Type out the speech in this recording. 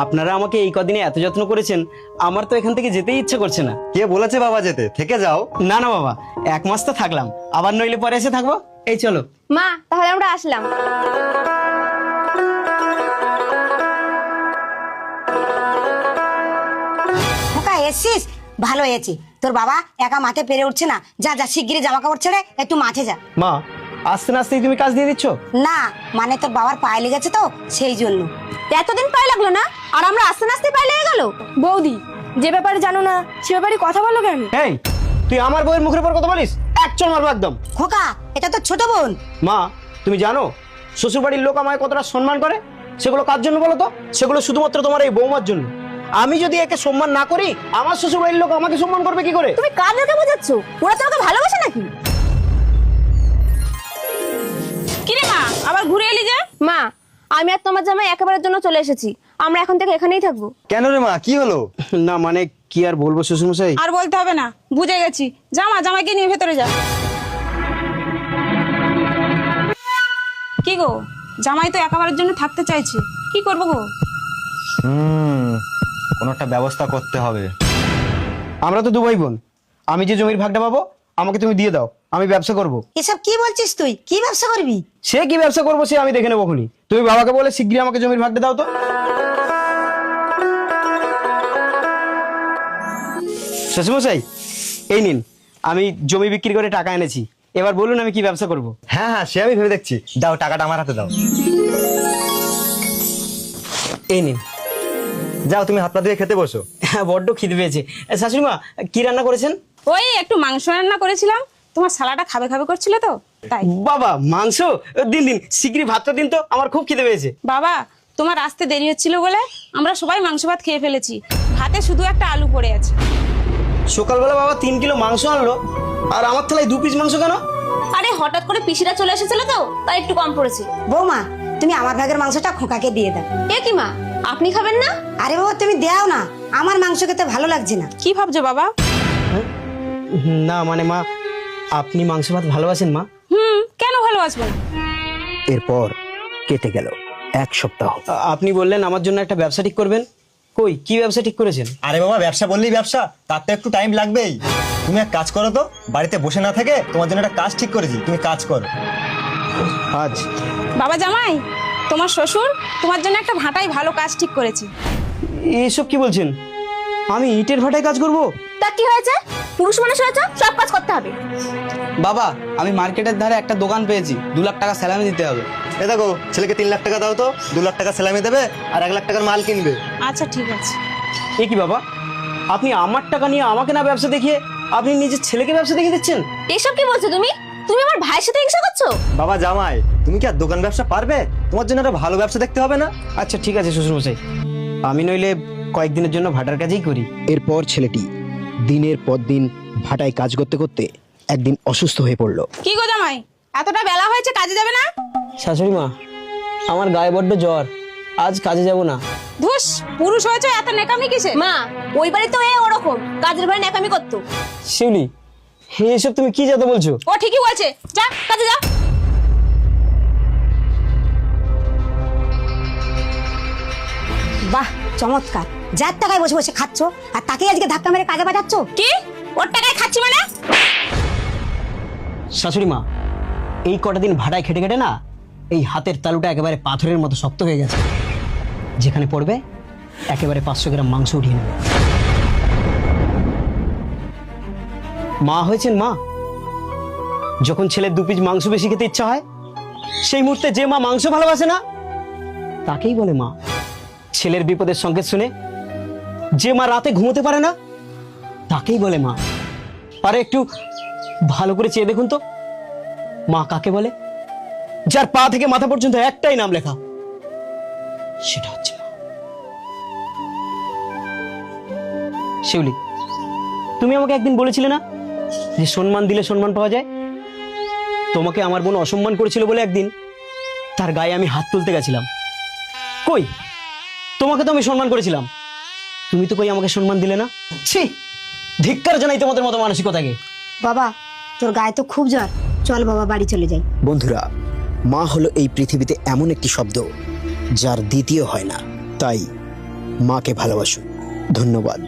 আপনারা আমাকে এই কদিনে এত যত্ন করেছেন, আমার তো এখান থেকে যেতেই ইচ্ছে করছে না। কে বলেছে বাবা যেতে? থেকে যাও। না না বাবা, 1 মাস তো থাকলাম, আবার নইলে পরে এসে থাকবো। এই চলো। মা তাহলে আমরা আসলাম। খোকা এসছিস, ভালো হয়েছে। তোর বাবা একা মাঠে পেরে উঠছে না, যা যা শিগগিরই জামা কাপড় ছেড়ে একটু মাঠে যা। মা, আস্তে না আস্তেই তুমি কাজ দিয়ে দিচ্ছ? না মানে তোর বাবার পায়ে লেগেছে তো সেই জন্য। এতদিন পায়ে লাগলো না, আর আমরা আস্তে আস্তে পায়ে লেগে গেল। বৌদি, যে ব্যাপারে জানো না সে ব্যাপারে কথা বলো কেন? এই, তুই আমার বউয়ের মুখের উপর কথা বলিস? একচল মারবো একদম। খোকা এটা তো ছোট বোন। মা, তুমি জানো শ্বশুরবাড়ির লোক আমায় কতটা সম্মান করে? সেগুলো কার জন্য বলো তো? সেগুলো শুধুমাত্র তোমার এই বৌমার জন্য। আমি যদি একে সম্মান না করি, আমার শ্বশুরবাড়ির লোক আমাকে সম্মান করবে কি করে? তুমি কাদেরকে বোঝাচ্ছ? ওরা তোমাকে ভালোবাসে নাকি? কিরে মা, আবার ঘুরে এলি যে? মা, আমি আর তোমার জামাই একেবারের জন্য চলে এসেছি। আমরা এখন থেকে এখানেই থাকবো। কেন রে মা, কি হলো? না মানে কি আর বলবো শ্বশুরমশাই। আর বলতে হবে না, বুঝে গেছি। জামাইকে নিয়ে ভেতরে যা। কি গো, জামাই তো একেবারের জন্য থাকতে চাইছে, কি করবো গো? কোনো একটা ব্যবস্থা করতে হবে। আমরা তো 2 ভাই বোন, আমি যে জমির ভাগটা পাবো আমাকে তুমি দিয়ে দাও, আমি ব্যবসা করব। এসব কি বলছিস তুই? কি ব্যবসা করবি? সে কি ব্যবসা করবো সে আমি দেখে নেবো খুনি। তুমি বাবাকে বলে শিগগিরই আমাকে জমির ভাগটা দাও তো। শ্বশুরমশাই, এই নিন, আমি জমি বিক্রি করে টাকা এনেছি। এবার বলুন আমি কি ব্যবসা করব। হ্যাঁ হ্যাঁ, সে আমি ভেবে দেখছি। দাও টাকাটা আমার হাতে দাও। এই নিন। যাও তুমি হাত পা ধুয়ে খেতে বসো। হ্যাঁ, বড্ড খিদে পেয়েছে। শাশুড়ি মা, কি রান্না করেছেন? ওই একটু মাংস রান্না করেছিলাম, তোমার শালাটা খাবে খাবে করছিল তো তাই। বাবা, মাংস? দিন দিন, শিগগিরই ভাতটা দিন তো, আমার খুব খিদে পেয়েছে। বাবা, তোমার আসতে দেরি হচ্ছিল বলে আমরা সবাই মাংস ভাত খেয়ে ফেলেছি। ভাতে শুধু একটা আলু পড়ে আছে। সকালবেলা বাবা 3 কিলো মাংস আনলো, আর আমার থালায় 2 পিস মাংস কেন? আরে হঠাৎ করে পিসিরা চলে এসেছিল তো, তাই একটু কম পড়েছে। বৌমা, তুমি আমার ভাগের মাংসটা খোকাকে দিয়ে দাও। এ কি মা, আপনি খাবেন না? আরে বাবা তুমি দাও না, আমার মাংস খেতে ভালো লাগছে না। কি ভাবছো বাবা? না মানে মা, আপনি মাংস ভাত ভালোবাসেন মা? কেন ভালোবাসবো না? এরপর কেটে গেল 1 সপ্তাহ। আপনি বললেন আমার জন্য একটা ব্যবসা ঠিক করবেন। কই, কি ব্যবসা ঠিক করেছেন? আরে বাবা, ব্যবসা বললেই ব্যবসা, তার তো একটু টাইম লাগবেই। তুমি এক কাজ করো তো, বাড়িতে বসে না থেকে তোমার জন্য একটা কাজ ঠিক করেছি, তুমি কাজ করো। আজ বাবা জামাই, তোমার শ্বশুর তোমার জন্য একটা ভাটাই ভালো কাজ ঠিক করেছে। এসব কি বলছেন? আমি ইটের ভাটায় কাজ করব? তা কি হয়েছে? পুরুষ মানুষ হয়েছে, সব কাজ করতে হবে। বাবা, আমি মার্কেটের ধারে একটা দোকান পেয়েছি, 2 লাখ টাকা স্যালামি দিতে হবে। এ দেখো, ছেলেকে 3 লাখ টাকা দাও তো, 2 লাখ টাকা স্যালামি দেবে আর 1 লাখ টাকার মাল কিনবে। আচ্ছা ঠিক আছে। এ কি বাবা, আপনি আমার টাকা নিয়ে আমাকে না ব্যবসা দেখিয়ে আপনি নিজের ছেলেকে ব্যবসা দেখিয়ে দিচ্ছেন? এসব কি বলছো তুমি? তুমি আমার ভাইয়ের সাথে হিংসা করছো? বাবা জামাই, তুমি কি আর দোকান ব্যবসা পারবে? তোমার জন্য একটা ভালো ব্যবসা দেখতে হবে না? আচ্ছা ঠিক আছে শ্বশুরমশাই, আমি নইলে কয়েকদিনের জন্য ভাটার কাজেই করি। এরপর ছেলেটি দিনের পর দিন ভাটায় কাজ করতে করতে একদিন অসুস্থ হয়ে পড়ল। কি গো জামাই, এতটা বেলা হয়েছে, কাজে যাবে না? শাশুড়ি মা, আমার গায়ে বড্ড জ্বর, আজ কাজে যাব না। ধুস, পুরুষ হয়েছে, এত নেকামি কিসে? মা, ওই বাড়ি তো ওরকম কাজের ঘরে ন্যাকামি করতো। শিউলি, এসব তুমি কি যাতে বলছো? ও ঠিকই বলছে, যা কাজে যা। বাহ চমৎকার, যার টাকায় বসে বসে খাচ্ছ আর তাকে আজকে ধাক্কা মেরে কাজে পাঠাচ্ছ। কি? ওর টাকায় খাচ্ছি মানে? শাশুড়ি মা, এই কটা দিন ভাড়ায় খেটে খেটে না এই হাতের তালুটা একেবারে পাথরের মতো শক্ত হয়ে গেছে। যেখানে পড়বে একেবারে 500 গ্রাম মাংস উঠিয়ে নেবে। মা হয়েছেন মা, যখন ছেলের 2 পিস মাংস বেশি খেতে ইচ্ছা হয়, সেই মুহূর্তে যে মা মাংস ভালোবাসে না তাকেই বলে মা। ছেলের বিপদের সংকেত শুনে যে মা রাতে ঘুমোতে পারে না তাকেই বলে মা। আরে একটু ভালো করে চেয়ে দেখুন তো, মা কাকে বলে? যার পা থেকে মাথা পর্যন্ত একটাই নাম লেখা, সেটা হচ্ছে মা। শিউলি, তুমি আমাকে একদিন বলেছিলে না যে সম্মান দিলে সম্মান পাওয়া যায়? তোমাকে আমার বোন অসম্মান করেছিল বলে একদিন তার গায়ে আমি হাত তুলতে গেছিলাম। কই, তোমাকে তো আমি সম্মান করেছিলাম, তুমি তো কই আমাকে সম্মান দিলে না। ছি, ধিক্কার জানাই তোমাদের মতো মানসিকতাকে। বাবা তোর গায়ে তো খুব জ্বর, চল বাবা বাড়ি চলে যাই। বন্ধুরা, মা হলো এই পৃথিবীতে এমন একটি শব্দ যার দ্বিতীয় হয় না। তাই মাকে ভালোবাসুন। ধন্যবাদ।